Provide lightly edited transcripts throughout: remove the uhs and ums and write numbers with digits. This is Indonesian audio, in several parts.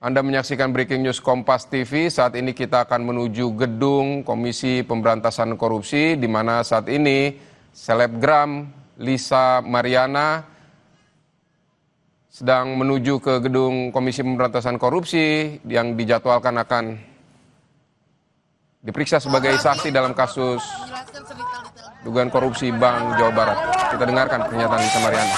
Anda menyaksikan Breaking News Kompas TV. Saat ini kita akan menuju gedung Komisi Pemberantasan Korupsi, di mana saat ini selebgram Lisa Mariana sedang menuju ke gedung Komisi Pemberantasan Korupsi yang dijadwalkan akan diperiksa sebagai saksi dalam kasus dugaan korupsi Bank Jawa Barat. Kita dengarkan pernyataan Lisa Mariana.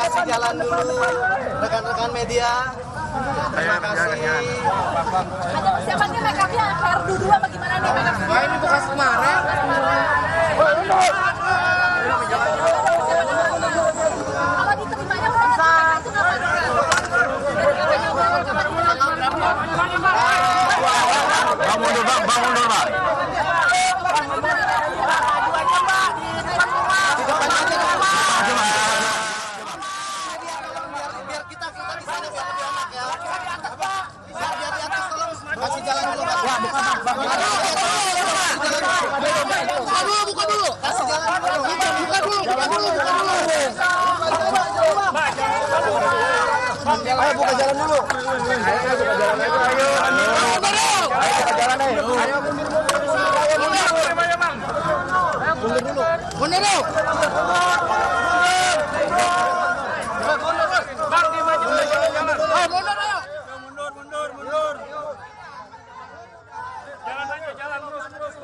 Kasih jalan dulu rekan-rekan media. Terima kasih. Siapa nih makeupnya? Hairdo dua bagaimana nih makeup? Wah, ini bekas kemarin. Kalau diterimanya udah itu Bang mundur bang, Biar kita di sana biar lebih enak ya. Biar di atas tolong kasih jalan dulu bang. Wah, buka dulu. Buka dulu. Kasih jalan dulu. Buka dulu. Ayo buka jalan dulu. Mundur dulu. Mundur. Jalan terus.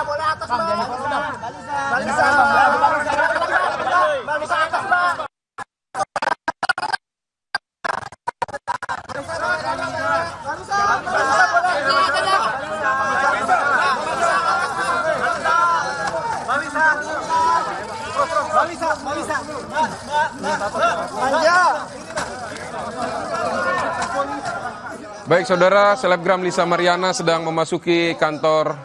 Boleh atas Balisa atas, Bang. Balisa. Baik saudara, selebgram Lisa Mariana sedang memasuki kantor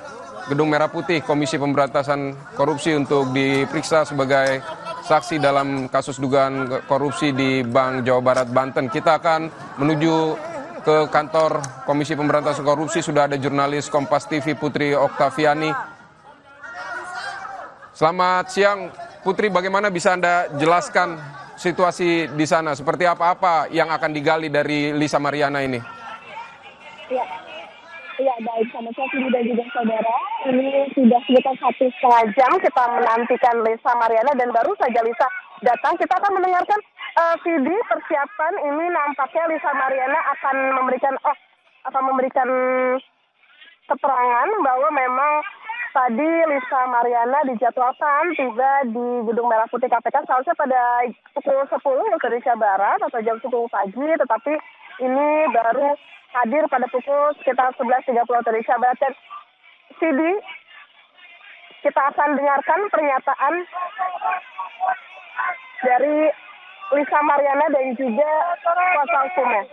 Gedung Merah Putih Komisi Pemberantasan Korupsi untuk diperiksa sebagai saksi dalam kasus dugaan korupsi di Bank Jawa Barat, Banten. Kita akan menuju ke kantor Komisi Pemberantasan Korupsi. Sudah ada jurnalis Kompas TV Putri Oktaviani. Selamat siang Putri, bagaimana bisa Anda jelaskan situasi di sana? Seperti apa yang akan digali dari Lisa Mariana ini? Ya, baik, sama saya dan juga saudara. Ini sudah sekitar 1,5 jam kita menantikan Lisa Mariana dan baru saja Lisa datang. Kita akan mendengarkan video persiapan. Ini nampaknya Lisa Mariana akan memberikan keterangan bahwa memang tadi Lisa Mariana dijadwalkan tiba di Gedung Merah Putih KPK seharusnya pada pukul 10 waktu Indonesia Barat atau jam 10 pagi, tetapi ini baru hadir pada pukul sekitar 11.30 waktu Indonesia Barat. Dan Sidi, kita akan dengarkan pernyataan dari Lisa Mariana dan juga kuasa hukumnya.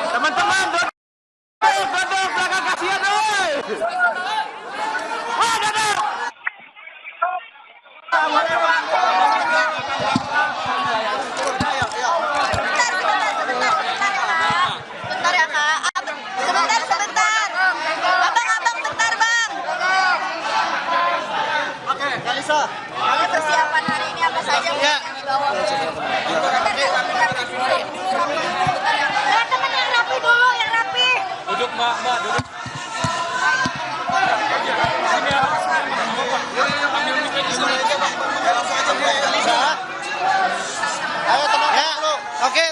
teman-teman, dodok belakang kasihan, Bentar ya Kak. Sebentar. Abang bentar Bang. Oke, Lisa. Ini persiapan hari ini apa saja yang dibawa? Teman-teman yang rapi dulu, yang rapi. duduk mbak, duduk. Ayo teman ya. Oke.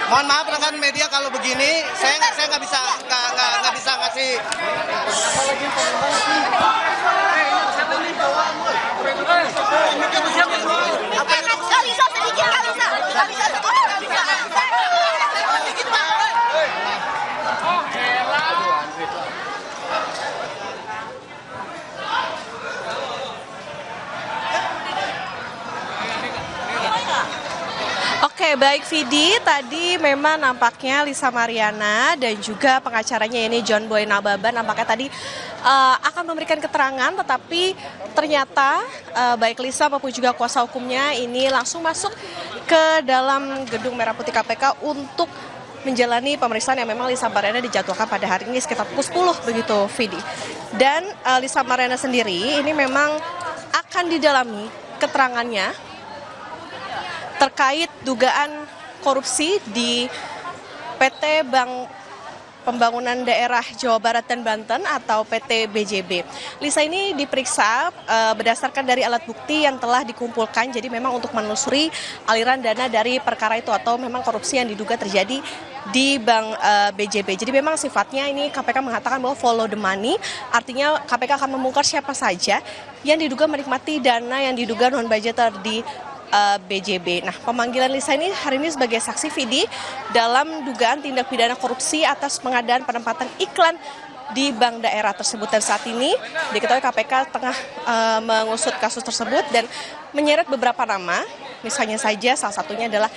Mohon maaf rekan media kalau begini, saya nggak bisa ngasih. Kalisa sedikit, Kalisa sedikit. Oke, baik Vidi, tadi memang nampaknya Lisa Mariana dan juga pengacaranya ini John Boy Nababan nampaknya tadi akan memberikan keterangan, tetapi ternyata baik Lisa maupun juga kuasa hukumnya ini langsung masuk ke dalam gedung Merah Putih KPK untuk menjalani pemeriksaan yang memang Lisa Mariana dijadwalkan pada hari ini sekitar pukul 10 begitu Vidi. Dan Lisa Mariana sendiri ini memang akan didalami keterangannya terkait dugaan korupsi di PT Bank Pembangunan Daerah Jawa Barat dan Banten atau PT BJB. Lisa ini diperiksa berdasarkan dari alat bukti yang telah dikumpulkan, jadi memang untuk menelusuri aliran dana dari perkara itu atau memang korupsi yang diduga terjadi di Bank BJB. Jadi memang sifatnya ini KPK mengatakan bahwa follow the money, artinya KPK akan membongkar siapa saja yang diduga menikmati dana yang diduga non-budgeter di BJB. Nah, pemanggilan Lisa ini hari ini sebagai saksi Vidi dalam dugaan tindak pidana korupsi atas pengadaan penempatan iklan di bank daerah tersebut. Dan saat ini diketahui KPK tengah mengusut kasus tersebut dan menyeret beberapa nama, misalnya saja salah satunya adalah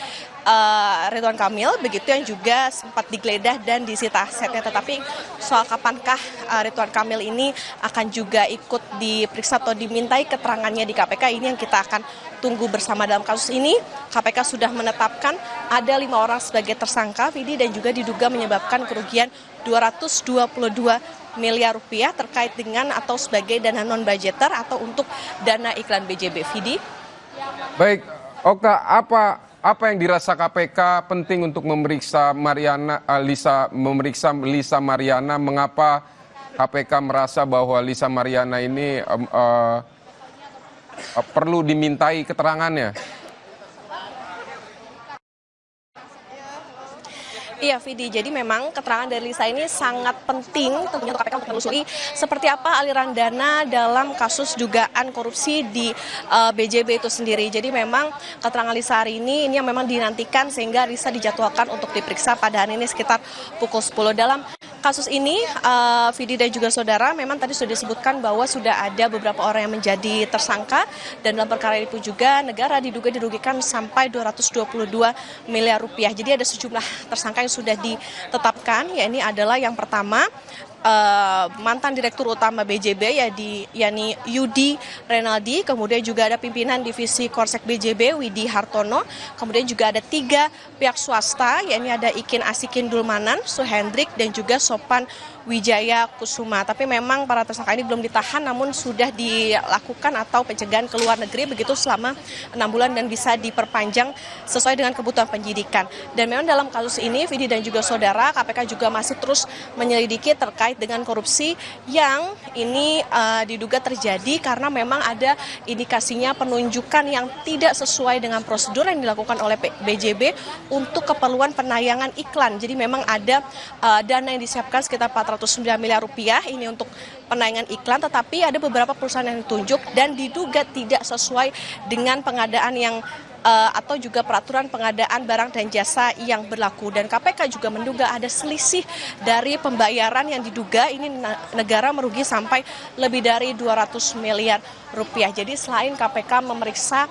Ridwan Kamil, begitu yang juga sempat digeledah dan disita asetnya. Tetapi soal kapankah Ridwan Kamil ini akan juga ikut diperiksa atau dimintai keterangannya di KPK, ini yang kita akan tunggu bersama. Dalam kasus ini KPK sudah menetapkan ada 5 orang sebagai tersangka Vidi dan juga diduga menyebabkan kerugian 222 miliar rupiah terkait dengan atau sebagai dana non-budgeter atau untuk dana iklan BJB. Vidi. Baik, Okta, apa yang dirasa KPK penting untuk memeriksa Lisa Mariana? Mengapa KPK merasa bahwa Lisa Mariana ini perlu dimintai keterangannya? Iya, Vidi. Jadi memang keterangan dari Lisa ini sangat penting tentunya untuk KPK untuk menelusuri seperti apa aliran dana dalam kasus dugaan korupsi di BJB itu sendiri. Jadi memang keterangan Lisa hari ini yang memang dinantikan sehingga Lisa dijadwalkan untuk diperiksa pada hari ini sekitar pukul 10. Dalam kasus ini, Vidi dan juga saudara, memang tadi sudah disebutkan bahwa sudah ada beberapa orang yang menjadi tersangka dan dalam perkara itu juga negara diduga dirugikan sampai 222 miliar rupiah. Jadi ada sejumlah tersangka yang sudah ditetapkan, yakni adalah yang pertama mantan Direktur Utama BJB yakni Yudi Renaldi, kemudian juga ada pimpinan Divisi Korsek BJB Widi Hartono, kemudian juga ada 3 pihak swasta, yakni ada Ikin Asikin Dulmanan, Suhendrik dan juga Sopan Wijaya Kusuma. Tapi memang para tersangka ini belum ditahan namun sudah dilakukan atau pencegahan ke luar negeri begitu selama 6 bulan dan bisa diperpanjang sesuai dengan kebutuhan penyidikan. Dan memang dalam kasus ini Vidi dan juga saudara, KPK juga masih terus menyelidiki terkait dengan korupsi yang ini diduga terjadi karena memang ada indikasinya penunjukan yang tidak sesuai dengan prosedur yang dilakukan oleh BJB untuk keperluan penayangan iklan. Jadi memang ada dana yang disiapkan sekitar 409 miliar rupiah ini untuk penayangan iklan, tetapi ada beberapa perusahaan yang ditunjuk dan diduga tidak sesuai dengan pengadaan yang atau juga peraturan pengadaan barang dan jasa yang berlaku. Dan KPK juga menduga ada selisih dari pembayaran yang diduga ini negara merugi sampai lebih dari 200 miliar rupiah. Jadi selain KPK memeriksa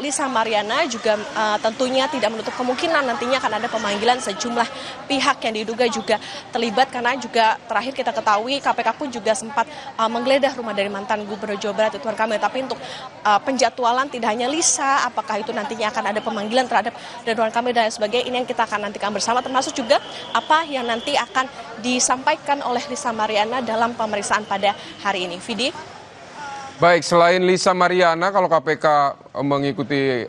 Lisa Mariana juga tentunya tidak menutup kemungkinan nantinya akan ada pemanggilan sejumlah pihak yang diduga juga terlibat, karena juga terakhir kita ketahui KPK pun juga sempat menggeledah rumah dari mantan Gubernur Jawa Barat Ridwan Kamil. Tapi untuk penjadwalan tidak hanya Lisa, apakah itu nantinya akan ada pemanggilan terhadap Ridwan Kamil dan sebagainya, ini yang kita akan nantikan bersama, termasuk juga apa yang nanti akan disampaikan oleh Lisa Mariana dalam pemeriksaan pada hari ini. Vidi. Baik, selain Lisa Mariana, kalau KPK mengikuti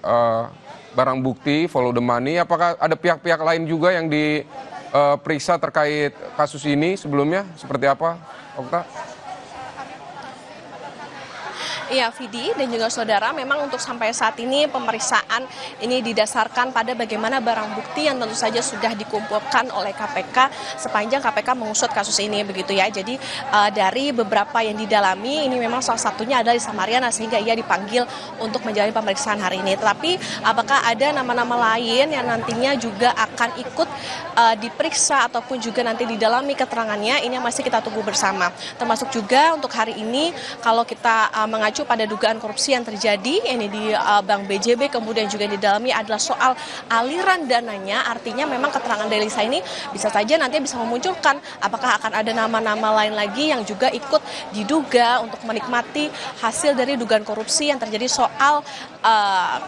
barang bukti, follow the money, apakah ada pihak-pihak lain juga yang diperiksa terkait kasus ini sebelumnya? Seperti apa, Okta? Iya, Vidi dan juga saudara, memang untuk sampai saat ini pemeriksaan ini didasarkan pada bagaimana barang bukti yang tentu saja sudah dikumpulkan oleh KPK sepanjang KPK mengusut kasus ini begitu ya. Jadi dari beberapa yang didalami ini memang salah satunya adalah Lisa Mariana sehingga ia dipanggil untuk menjalani pemeriksaan hari ini. Tetapi apakah ada nama-nama lain yang nantinya juga akan ikut diperiksa ataupun juga nanti didalami keterangannya, ini yang masih kita tunggu bersama. Termasuk juga untuk hari ini kalau kita mengajukan mengacu pada dugaan korupsi yang terjadi ini di Bank BJB, kemudian juga di dalamnya adalah soal aliran dananya. Artinya memang keterangan dari Lisa ini bisa saja nanti bisa memunculkan apakah akan ada nama-nama lain lagi yang juga ikut diduga untuk menikmati hasil dari dugaan korupsi yang terjadi soal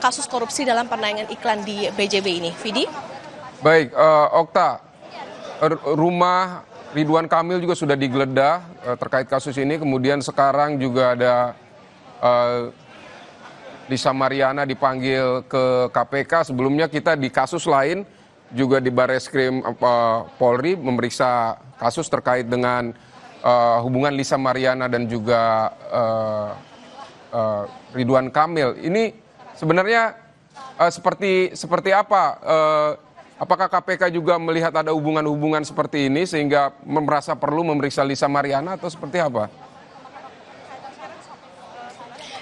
kasus korupsi dalam penayangan iklan di BJB ini. Vidi? Baik, Okta, rumah Ridwan Kamil juga sudah digeledah terkait kasus ini, kemudian sekarang juga ada Lisa Mariana dipanggil ke KPK. Sebelumnya kita di kasus lain juga di Barreskrim Polri memeriksa kasus terkait dengan hubungan Lisa Mariana dan juga Ridwan Kamil. Ini sebenarnya seperti apa? Apakah KPK juga melihat ada hubungan-hubungan seperti ini sehingga merasa perlu memeriksa Lisa Mariana atau seperti apa?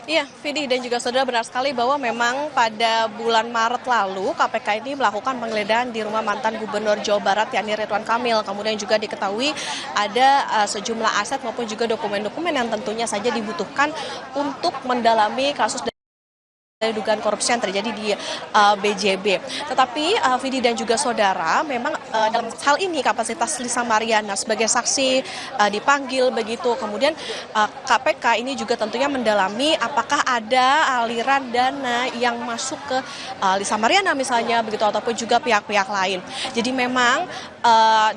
Iya, Vidi dan juga saudara, benar sekali bahwa memang pada bulan Maret lalu KPK ini melakukan penggeledahan di rumah mantan Gubernur Jawa Barat yakni Ridwan Kamil. Kemudian juga diketahui ada sejumlah aset maupun juga dokumen-dokumen yang tentunya saja dibutuhkan untuk mendalami kasus dari dugaan korupsi yang terjadi di BJB. Tetapi Vidi dan juga saudara, memang dalam hal ini kapasitas Lisa Mariana sebagai saksi dipanggil begitu. Kemudian KPK ini juga tentunya mendalami apakah ada aliran dana yang masuk ke Lisa Mariana misalnya begitu ataupun juga pihak-pihak lain. Jadi memang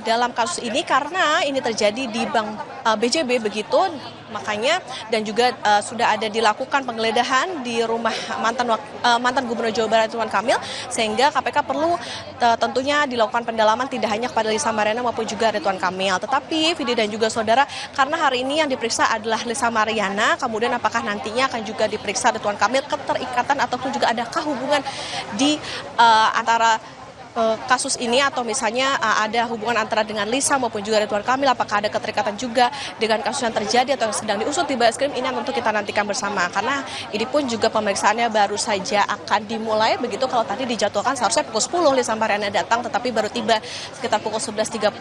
dalam kasus ini karena ini terjadi di Bank BJB begitu, makanya dan juga sudah ada dilakukan penggeledahan di rumah mantan Gubernur Jawa Barat Ridwan Kamil, sehingga KPK perlu tentunya dilakukan pendalaman tidak hanya kepada Lisa Mariana maupun juga Ridwan Kamil. Tetapi Vidi dan juga saudara, karena hari ini yang diperiksa adalah Lisa Mariana, kemudian apakah nantinya akan juga diperiksa Ridwan Kamil, keterikatan ataupun juga adakah hubungan di antara kasus ini atau misalnya ada hubungan antara dengan Lisa maupun juga Ridwan Kamil, apakah ada keterikatan juga dengan kasus yang terjadi atau yang sedang diusut di Barreskrim, ini yang tentu kita nantikan bersama karena ini pun juga pemeriksaannya baru saja akan dimulai begitu. Kalau tadi dijadwalkan seharusnya pukul 10 Lisa Mariana datang, tetapi baru tiba sekitar pukul 11.30.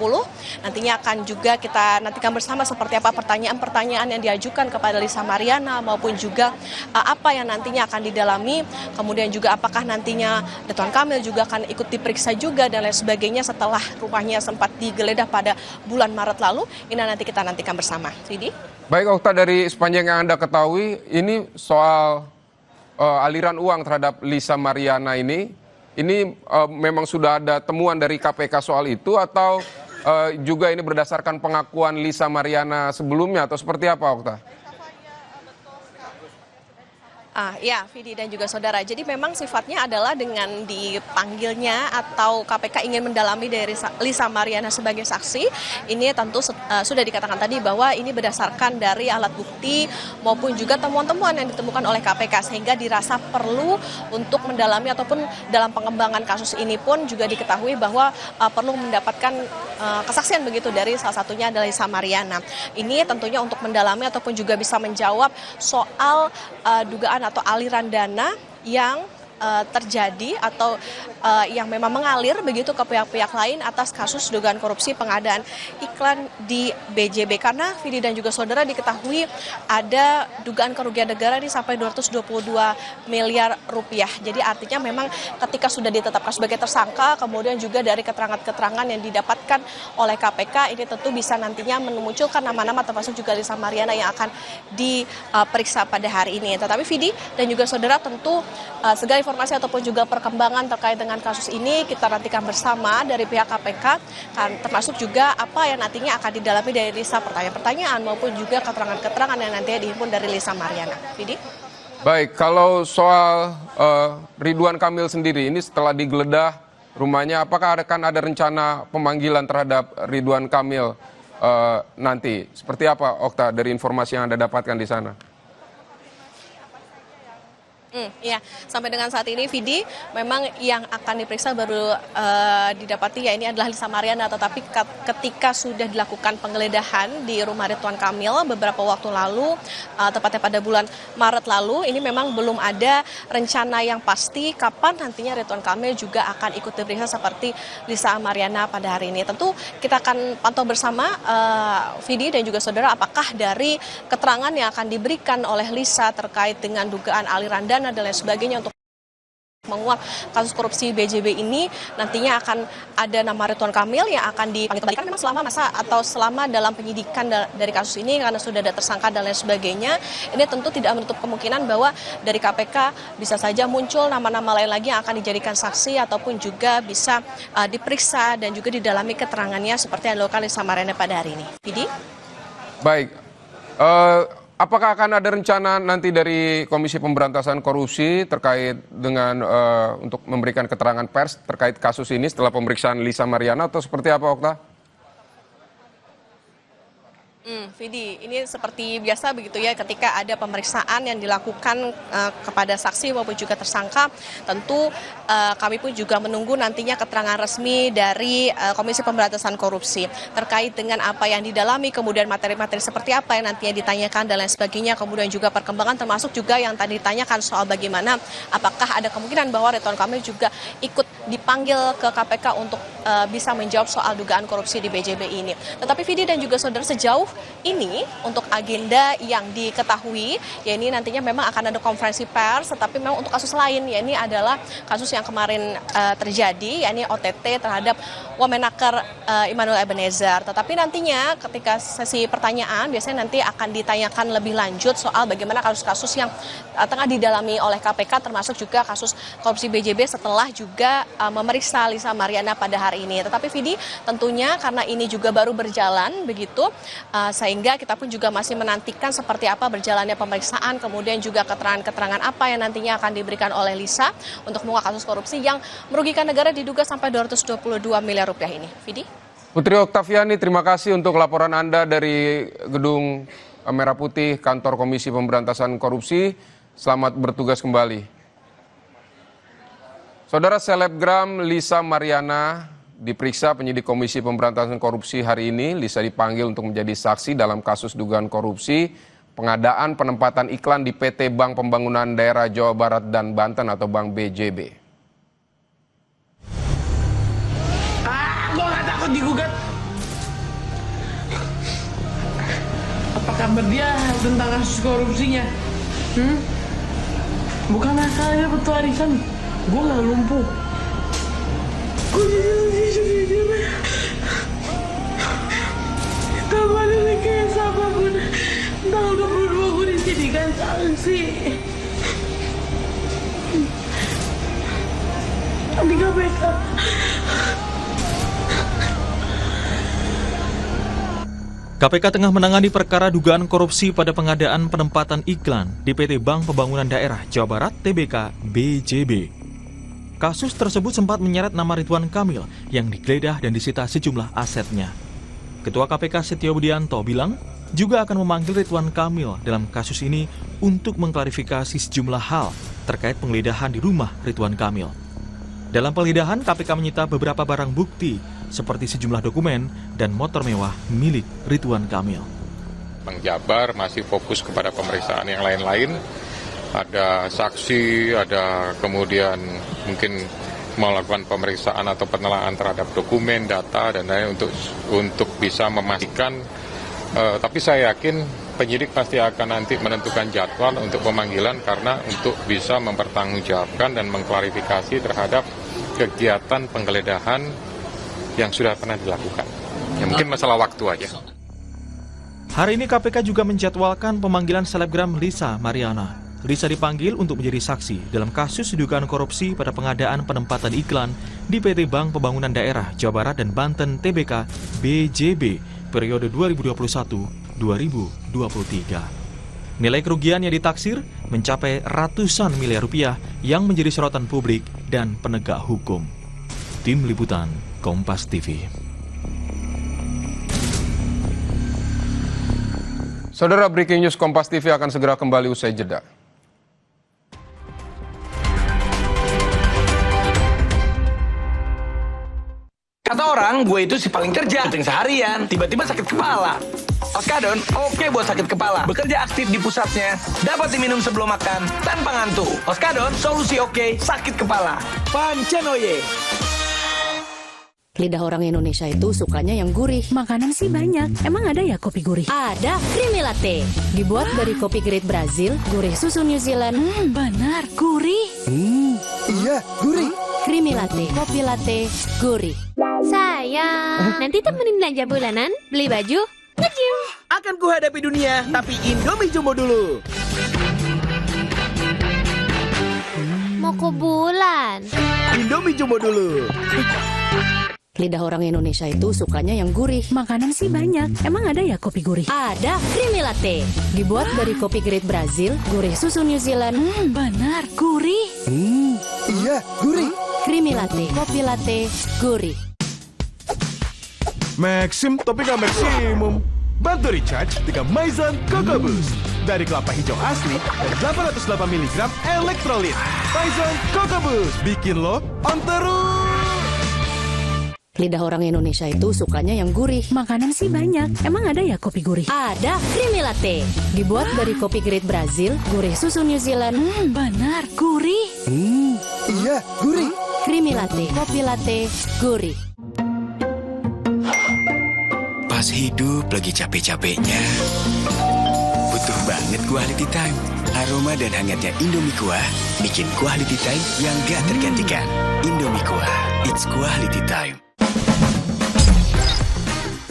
Nantinya akan juga kita nantikan bersama seperti apa pertanyaan-pertanyaan yang diajukan kepada Lisa Mariana maupun juga apa yang nantinya akan didalami, kemudian juga apakah nantinya Ridwan Kamil juga akan ikut diperiksa juga dan lain sebagainya setelah rumahnya sempat digeledah pada bulan Maret lalu. Ini nanti kita nantikan bersama. Vidi? Baik, Okta, dari sepanjang yang Anda ketahui, ini soal aliran uang terhadap Lisa Mariana ini memang sudah ada temuan dari KPK soal itu atau juga ini berdasarkan pengakuan Lisa Mariana sebelumnya atau seperti apa, Okta? Ya, Vidi dan juga saudara. Jadi memang sifatnya adalah dengan dipanggilnya atau KPK ingin mendalami dari Lisa Mariana sebagai saksi. Ini tentu sudah dikatakan tadi bahwa ini berdasarkan dari alat bukti maupun juga temuan-temuan yang ditemukan oleh KPK sehingga dirasa perlu untuk mendalami ataupun dalam pengembangan kasus ini pun juga diketahui bahwa perlu mendapatkan kesaksian begitu dari salah satunya adalah Lisa Mariana. Ini tentunya untuk mendalami ataupun juga bisa menjawab soal dugaan atau aliran dana yang terjadi atau yang memang mengalir begitu ke pihak-pihak lain atas kasus dugaan korupsi pengadaan iklan di BJB. Karena Vidi dan juga saudara diketahui ada dugaan kerugian negara ini sampai 222 miliar rupiah. Jadi artinya memang ketika sudah ditetapkan sebagai tersangka, kemudian juga dari keterangan-keterangan yang didapatkan oleh KPK, ini tentu bisa nantinya memunculkan nama-nama termasuk juga Lisa Mariana yang akan diperiksa pada hari ini. Tetapi Vidi dan juga saudara, tentu segala informasi ataupun juga perkembangan terkait dengan kasus ini kita nantikan bersama dari pihak KPK, termasuk juga apa yang nantinya akan didalami dari Lisa, pertanyaan-pertanyaan maupun juga keterangan-keterangan yang nantinya dihimpun dari Lisa Mariana. Vidi? Baik, kalau soal Ridwan Kamil sendiri ini setelah digeledah rumahnya, apakah akan ada rencana pemanggilan terhadap Ridwan Kamil nanti? Seperti apa, Okta, dari informasi yang Anda dapatkan di sana? Iya, sampai dengan saat ini Vidi memang yang akan diperiksa baru didapati ya ini adalah Lisa Mariana, tetapi ketika sudah dilakukan penggeledahan di rumah Ridwan Kamil beberapa waktu lalu, tepatnya pada bulan Maret lalu, ini memang belum ada rencana yang pasti kapan nantinya Ridwan Kamil juga akan ikut diperiksa seperti Lisa Mariana pada hari ini. Tentu kita akan pantau bersama Vidi dan juga saudara apakah dari keterangan yang akan diberikan oleh Lisa terkait dengan dugaan aliran dana dan lain sebagainya untuk menguak kasus korupsi BJB ini, nantinya akan ada nama Ridwan Kamil yang akan dipanggil kembali. Kan memang selama dalam penyidikan dari kasus ini karena sudah ada tersangka dan lain sebagainya, ini tentu tidak menutup kemungkinan bahwa dari KPK bisa saja muncul nama-nama lain lagi yang akan dijadikan saksi ataupun juga bisa diperiksa dan juga didalami keterangannya seperti yang dilakukan Lisa Mariana pada hari ini. Vidi? Baik. Apakah akan ada rencana nanti dari Komisi Pemberantasan Korupsi terkait dengan untuk memberikan keterangan pers terkait kasus ini setelah pemeriksaan Lisa Mariana atau seperti apa, Okta? Vidi, ini seperti biasa begitu ya, ketika ada pemeriksaan yang dilakukan kepada saksi maupun juga tersangka, tentu kami pun juga menunggu nantinya keterangan resmi dari Komisi Pemberantasan Korupsi terkait dengan apa yang didalami, kemudian materi-materi seperti apa yang nantinya ditanyakan dan lain sebagainya, kemudian juga perkembangan termasuk juga yang tadi ditanyakan soal bagaimana apakah ada kemungkinan bahwa Ridwan Kamil juga ikut dipanggil ke KPK untuk bisa menjawab soal dugaan korupsi di BJB ini. Tetapi Vidi dan juga saudara, sejauh ini untuk agenda yang diketahui, ya ini nantinya memang akan ada konferensi pers, tetapi memang untuk kasus lain, ya ini adalah kasus yang kemarin terjadi, ya ini OTT terhadap Wamenaker Immanuel Ebenezer. Tetapi nantinya ketika sesi pertanyaan, biasanya nanti akan ditanyakan lebih lanjut soal bagaimana kasus-kasus yang tengah didalami oleh KPK, termasuk juga kasus korupsi BJB setelah juga memeriksa Lisa Mariana pada hari ini. Tetapi Vidi, tentunya karena ini juga baru berjalan begitu, sehingga kita pun juga masih menantikan seperti apa berjalannya pemeriksaan, kemudian juga keterangan-keterangan apa yang nantinya akan diberikan oleh Lisa untuk mengungkap kasus korupsi yang merugikan negara diduga sampai 222 miliar rupiah ini. Vidi? Putri Oktaviani, terima kasih untuk laporan Anda dari Gedung Merah Putih, Kantor Komisi Pemberantasan Korupsi. Selamat bertugas kembali. Saudara, selebgram Lisa Mariana diperiksa penyidik Komisi Pemberantasan Korupsi hari ini. Lisa dipanggil untuk menjadi saksi dalam kasus dugaan korupsi pengadaan penempatan iklan di PT Bank Pembangunan Daerah Jawa Barat dan Banten atau Bank BJB. Gue gak takut digugat. Apa kabar dia tentang kasus korupsinya? Bukan asalnya dapat warisan. Gue gak lumpuh. Gue jadi tambah ada rekayasa apapun. Tanggal 22 gue dijadikan saksi. Di KPK. KPK tengah menangani perkara dugaan korupsi pada pengadaan penempatan iklan di PT Bank Pembangunan Daerah Jawa Barat (TBK) BJB. Kasus tersebut sempat menyeret nama Ridwan Kamil yang digeledah dan disita sejumlah asetnya. Ketua KPK Setio Budianto bilang juga akan memanggil Ridwan Kamil dalam kasus ini untuk mengklarifikasi sejumlah hal terkait penggeledahan di rumah Ridwan Kamil. Dalam penggeledahan, KPK menyita beberapa barang bukti seperti sejumlah dokumen dan motor mewah milik Ridwan Kamil. Bang Jabar masih fokus kepada pemeriksaan yang lain-lain. Ada saksi, ada kemudian mungkin melakukan pemeriksaan atau penelaahan terhadap dokumen, data, dan lain untuk bisa memastikan. Tapi saya yakin penyidik pasti akan nanti menentukan jadwal untuk pemanggilan karena untuk bisa mempertanggungjawabkan dan mengklarifikasi terhadap kegiatan penggeledahan yang sudah pernah dilakukan. Ya, mungkin masalah waktu aja. Hari ini KPK juga menjadwalkan pemanggilan selebgram Lisa Mariana. Lisa dipanggil untuk menjadi saksi dalam kasus dugaan korupsi pada pengadaan penempatan iklan di PT Bank Pembangunan Daerah Jawa Barat dan Banten TBK BJB periode 2021-2023. Nilai kerugian yang ditaksir mencapai ratusan miliar rupiah yang menjadi sorotan publik dan penegak hukum. Tim Liputan Kompas TV. Saudara, breaking news Kompas TV akan segera kembali usai jeda. Kata orang, gue itu si paling kerja, penting seharian, tiba-tiba sakit kepala. Oskadon, oke buat sakit kepala. Bekerja aktif di pusatnya, dapat diminum sebelum makan, tanpa ngantuk. Oskadon, solusi oke, sakit kepala. Pancenoye. Lidah orang Indonesia itu sukanya yang gurih. Makanan sih banyak. Emang ada ya kopi gurih? Ada, Creamy Latte. Dibuat dari kopi grade Brazil, gurih susu New Zealand. Benar, gurih. Iya, gurih. Creamy Latte, kopi latte, gurih. Sayang, nanti temenin belanja bulanan, beli baju, nge-gym. Akan kuhadapi dunia, tapi Indomie Jumbo dulu. Mau ke bulan. Indomie Jumbo dulu. Lidah orang Indonesia itu sukanya yang gurih. Makanan sih banyak. Emang ada ya kopi gurih? Ada, Creamy Latte. Dibuat dari kopi grade Brazil, gurih susu New Zealand. Benar, gurih. Iya, gurih. Creamy Latte, kopi latte, gurih. Maxim tapi nggak maksimum. Bantu recharge dengan Maizan Coco Boost. Dari kelapa hijau asli dan 808 mg elektrolit. Maizan Coco Boost bikin lo on terus. Lidah orang Indonesia itu sukanya yang gurih. Makanan sih banyak. Emang ada ya kopi gurih? Ada, Creamy Latte. Dibuat dari kopi grade Brazil, gurih susu New Zealand. Benar, gurih. Iya, gurih. Creamy Latte, kopi latte, gurih. Pas hidup lagi capek-capeknya, butuh banget quality time. Aroma dan hangatnya Indomie Kuah bikin quality time yang gak tergantikan. Indomie Kuah, it's quality time.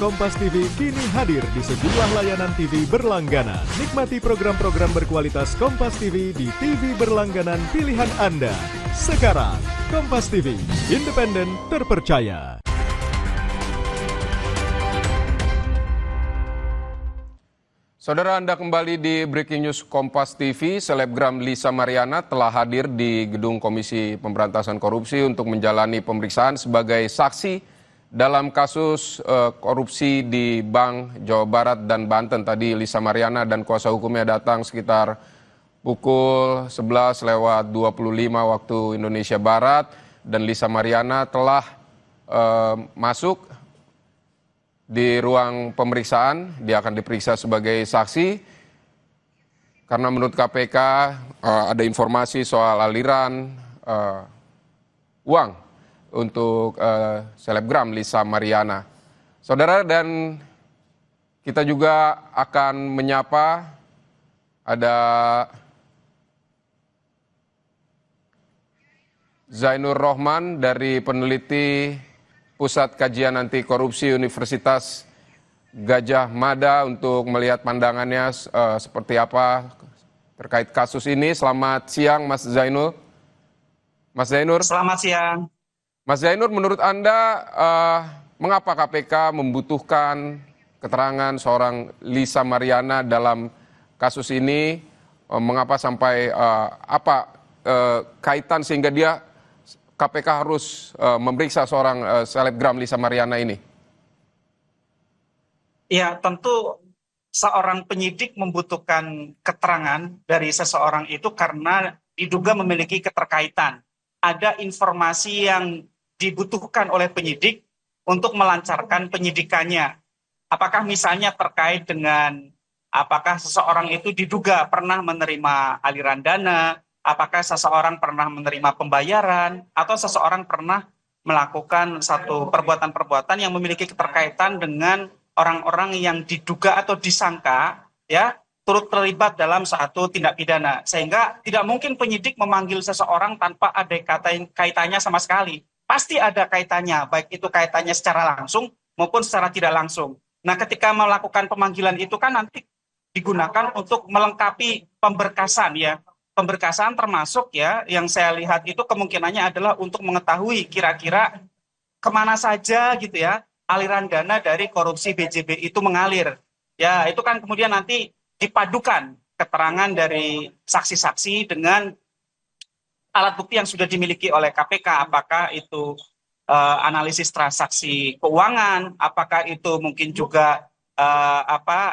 Kompas TV kini hadir di sejumlah layanan TV berlangganan. Nikmati program-program berkualitas Kompas TV di TV berlangganan pilihan Anda. Sekarang, Kompas TV, independen, terpercaya. Saudara, Anda kembali di Breaking News Kompas TV. Selebgram Lisa Mariana telah hadir di Gedung Komisi Pemberantasan Korupsi untuk menjalani pemeriksaan sebagai saksi dalam kasus korupsi di Bank Jawa Barat dan Banten. Tadi Lisa Mariana dan kuasa hukumnya datang sekitar pukul 11:25 waktu Indonesia Barat. Dan Lisa Mariana telah masuk di ruang pemeriksaan. Dia akan diperiksa sebagai saksi karena menurut KPK ada informasi soal aliran uang untuk selebgram Lisa Mariana. Saudara, dan kita juga akan menyapa ada Zainur Rohman dari peneliti Pusat Kajian Anti Korupsi Universitas Gajah Mada untuk melihat pandangannya seperti apa terkait kasus ini. Selamat siang Mas Zainur. Mas Zainur. Selamat siang. Mas Zainur, menurut Anda mengapa KPK membutuhkan keterangan seorang Lisa Mariana dalam kasus ini? Mengapa sampai kaitan sehingga KPK harus memeriksa seorang selebgram Lisa Mariana ini? Ya, tentu seorang penyidik membutuhkan keterangan dari seseorang itu karena diduga memiliki keterkaitan. Ada informasi yang dibutuhkan oleh penyidik untuk melancarkan penyidikannya. Apakah misalnya terkait dengan apakah seseorang itu diduga pernah menerima aliran dana, apakah seseorang pernah menerima pembayaran, atau seseorang pernah melakukan satu perbuatan-perbuatan yang memiliki keterkaitan dengan orang-orang yang diduga atau disangka ya turut terlibat dalam satu tindak pidana. Sehingga tidak mungkin penyidik memanggil seseorang tanpa ada kaitannya sama sekali. Pasti ada kaitannya, baik itu kaitannya secara langsung maupun secara tidak langsung. Nah, ketika melakukan pemanggilan itu kan nanti digunakan untuk melengkapi pemberkasan ya. Pemberkasan termasuk ya yang saya lihat itu kemungkinannya adalah untuk mengetahui kira-kira kemana saja gitu ya aliran dana dari korupsi BJB itu mengalir. Ya, itu kan kemudian nanti dipadukan keterangan dari saksi-saksi dengan alat bukti yang sudah dimiliki oleh KPK, apakah itu analisis transaksi keuangan, apakah itu mungkin juga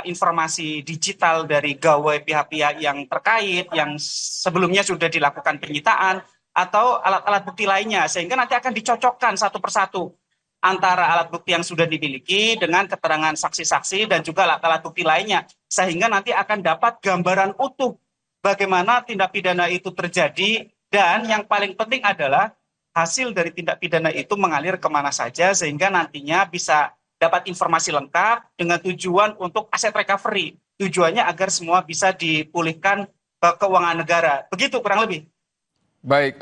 informasi digital dari gawai pihak-pihak yang terkait, yang sebelumnya sudah dilakukan penyitaan, atau alat-alat bukti lainnya, sehingga nanti akan dicocokkan satu persatu. antara alat bukti yang sudah dimiliki dengan keterangan saksi-saksi dan juga alat bukti lainnya, sehingga nanti akan dapat gambaran utuh bagaimana tindak pidana itu terjadi, dan yang paling penting adalah hasil dari tindak pidana itu mengalir kemana saja, sehingga nantinya bisa dapat informasi lengkap dengan tujuan untuk aset recovery. Tujuannya agar semua bisa dipulihkan ke keuangan negara. Begitu kurang lebih. Baik,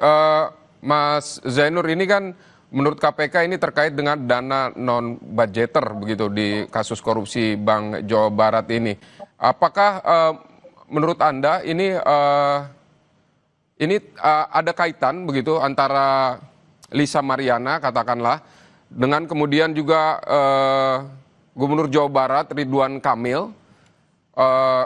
Mas Zainur, ini kan menurut KPK ini terkait dengan dana non-budgeter begitu di kasus korupsi Bank Jawa Barat ini. Apakah menurut Anda ini ada kaitan begitu antara Lisa Mariana katakanlah dengan kemudian juga Gubernur Jawa Barat Ridwan Kamil,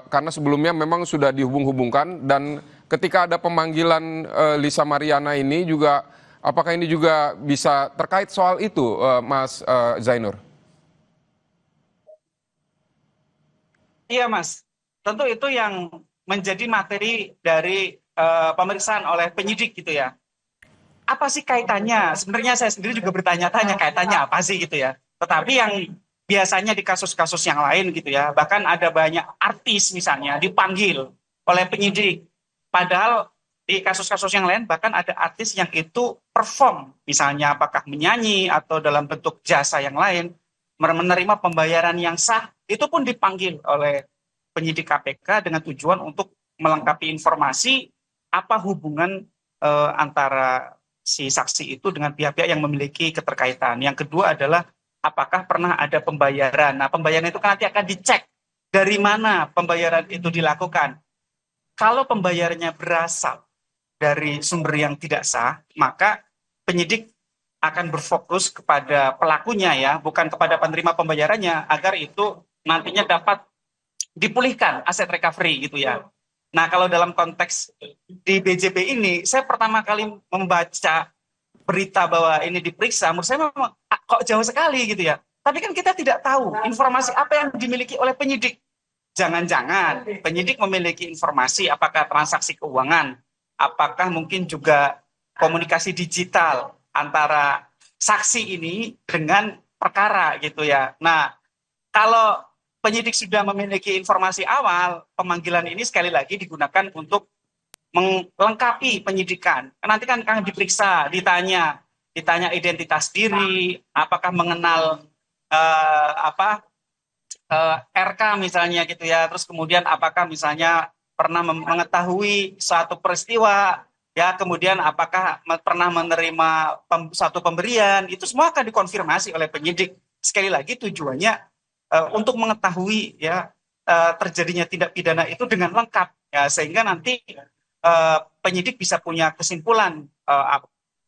karena sebelumnya memang sudah dihubung-hubungkan, dan ketika ada pemanggilan Lisa Mariana ini juga, apakah ini juga bisa terkait soal itu, Mas Zainur? Iya, Mas. Tentu itu yang menjadi materi dari pemeriksaan oleh penyidik gitu ya. Apa sih kaitannya? Sebenarnya saya sendiri juga bertanya-tanya kaitannya apa sih gitu ya. Tetapi yang biasanya di kasus-kasus yang lain gitu ya, bahkan ada banyak artis misalnya dipanggil oleh penyidik. Padahal di kasus-kasus yang lain bahkan ada artis yang itu perform, misalnya apakah menyanyi atau dalam bentuk jasa yang lain, menerima pembayaran yang sah, itu pun dipanggil oleh penyidik KPK dengan tujuan untuk melengkapi informasi apa hubungan antara si saksi itu dengan pihak-pihak yang memiliki keterkaitan. Yang kedua adalah apakah pernah ada pembayaran. Nah, pembayaran itu kan nanti akan dicek dari mana pembayaran itu dilakukan. Kalau pembayarannya berasal dari sumber yang tidak sah, maka penyidik akan berfokus kepada pelakunya ya, bukan kepada penerima pembayarannya, agar itu nantinya dapat dipulihkan aset recovery gitu ya. Nah, kalau dalam konteks di BJB ini, saya pertama kali membaca berita bahwa ini diperiksa, menurut saya memang kok jauh sekali gitu ya. Tapi kan kita tidak tahu informasi apa yang dimiliki oleh penyidik. Jangan-jangan penyidik memiliki informasi apakah transaksi keuangan, apakah mungkin juga komunikasi digital antara saksi ini dengan perkara gitu ya. Nah, kalau penyidik sudah memiliki informasi awal, pemanggilan ini sekali lagi digunakan untuk melengkapi penyidikan. Nanti kan akan diperiksa, ditanya identitas diri, apakah mengenal RK misalnya gitu ya, terus kemudian apakah misalnya pernah mengetahui suatu peristiwa, ya, kemudian apakah pernah menerima suatu pemberian, itu semua akan dikonfirmasi oleh penyidik. Sekali lagi tujuannya untuk mengetahui ya terjadinya tindak pidana itu dengan lengkap, ya, sehingga nanti penyidik bisa punya kesimpulan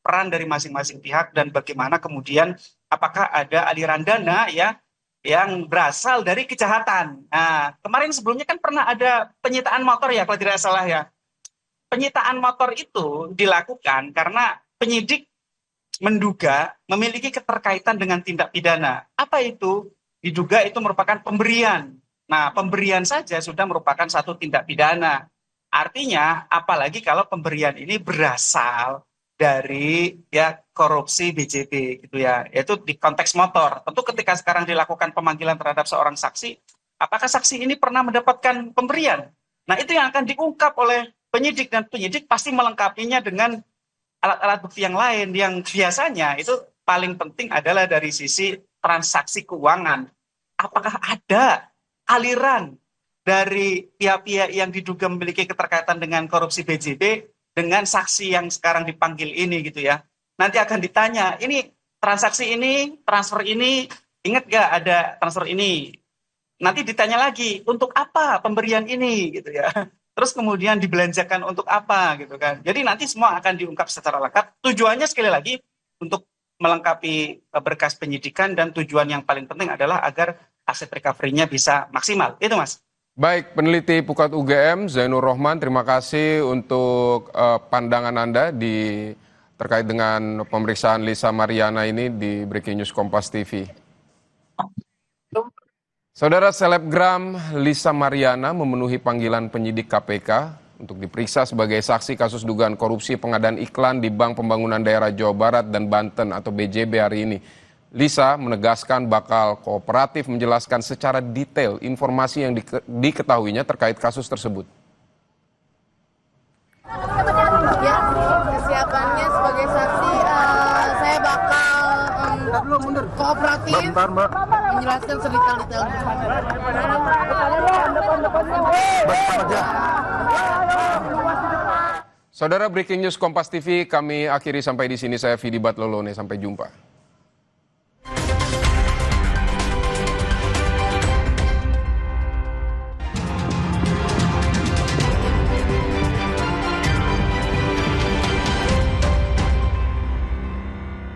peran dari masing-masing pihak dan bagaimana kemudian apakah ada aliran dana ya yang berasal dari kejahatan. Nah, kemarin sebelumnya kan pernah ada penyitaan motor ya, kalau tidak salah ya. Penyitaan motor itu dilakukan karena penyidik menduga memiliki keterkaitan dengan tindak pidana. Apa itu? Diduga itu merupakan pemberian. Nah, pemberian saja sudah merupakan satu tindak pidana. Artinya, apalagi kalau pemberian ini berasal dari ya korupsi BJB gitu ya, yaitu di konteks motor. Tentu ketika sekarang dilakukan pemanggilan terhadap seorang saksi, apakah saksi ini pernah mendapatkan pemberian? Nah, itu yang akan diungkap oleh penyidik, dan penyidik pasti melengkapinya dengan alat-alat bukti yang lain yang biasanya itu paling penting adalah dari sisi transaksi keuangan. Apakah ada aliran dari pihak-pihak yang diduga memiliki keterkaitan dengan korupsi BJB dengan saksi yang sekarang dipanggil ini gitu ya. Nanti akan ditanya, ini transaksi ini, transfer ini, ingat gak ada transfer ini? Nanti ditanya lagi, untuk apa pemberian ini gitu ya. Terus kemudian dibelanjakan untuk apa gitu kan. Jadi nanti semua akan diungkap secara lengkap. Tujuannya sekali lagi untuk melengkapi berkas penyidikan, dan tujuan yang paling penting adalah agar aset recovery-nya bisa maksimal. Itu Mas. Baik, peneliti Pukat UGM Zainur Rohman, terima kasih untuk pandangan Anda terkait dengan pemeriksaan Lisa Mariana ini di Breaking News Kompas TV. Saudara, selebgram Lisa Mariana memenuhi panggilan penyidik KPK untuk diperiksa sebagai saksi kasus dugaan korupsi pengadaan iklan di Bank Pembangunan Daerah Jawa Barat dan Banten atau BJB hari ini. Lisa menegaskan bakal kooperatif menjelaskan secara detail informasi yang diketahuinya terkait kasus tersebut. Ya, kesiapannya sebagai saksi, saya bakal kooperatif menjelaskan sedetail-detailnya. Saudara, breaking news Kompas TV kami akhiri sampai di sini. Saya Vidi Batlolone, sampai jumpa.